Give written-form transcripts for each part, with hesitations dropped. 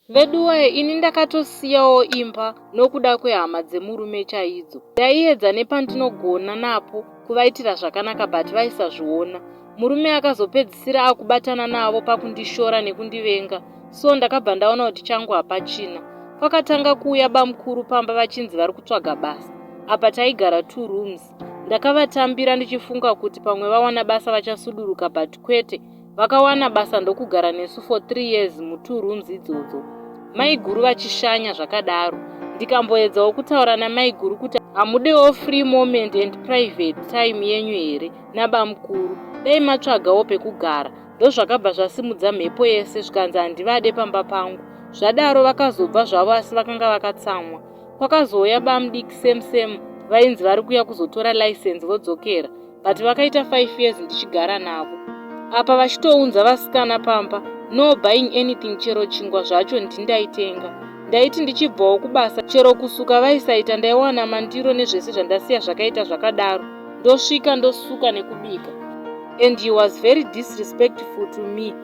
Veduwe, ini ndakatosiyawo imba nokuda kwehama dzemurume chaidzo. Ndaiedza nepandinogona napo kuvaitira zvakanaka but vaisazviona. Murume akazopedzisira akubatana navo pakundishora nekundivenga, so ndakabva ndaona kuti changu hapachina. Pakatanga kuuya bamukuru pamba vachinzi vari kutsvaga basa. Apa taigara 2 rooms. Ndakavatambira ndichifunga kuti pamwe vawana basa vachasuduruka, but kwete, vakawana basa ndokugara nesu for 3 years mu2 rooms idzodzo. Maiguru vachishanya zvakadaro. Ndikamboedzawo kutaura namaiguru kuti hamudewo free moment and private time yenyu here nabamukuru. Dai matsvagawo pekugara. Ndozvakabva zvasimudza mhepo yese zvikanzi handivade pamba pangu. Zvadaro vakazobva zvavo asi vakanga vakatsamwa. Kwakazouya bamudiki same vainzi vari kuya kuzotora license vodzokera, but vakaita 5 years ndichigara navo. Apa vachitounza vasikana pamba, no buying anything, chero chingwa zvacho ndindaitenga. Ndaiti ndichibvawo kubasa chero kusuka vaisaita, ndaiwana mandiro nezvese zvandasiya zvakaita zvakadaro. Ndosvika ndosuka nekubika. And he was very disrespectful to me.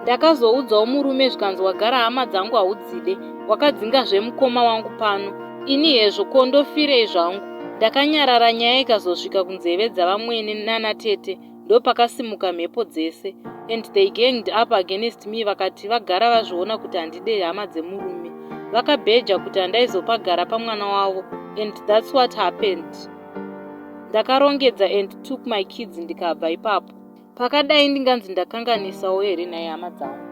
Ndakazoudzawo murume zvikanzi wagara hama dzangu haudzide, wakadzinga zvemukoma wangu pano. Ini hezvo kondofirei zvangu. Ndakanyarara, nyaya ikazosvika kunzeve dzavamwene nanatete, ndopakasimuka mhepo dzese. And they ganged up against me, vakati vagara vazviona kuti handide hama dzemurume. Vakabheja kuti handaizopagara pamwana wavo, and that's what happened. Ndakarongedza and took my kids ndikabva ipapo. Pakadai ndinganzi ndakanganisawo here naye hama dzangu.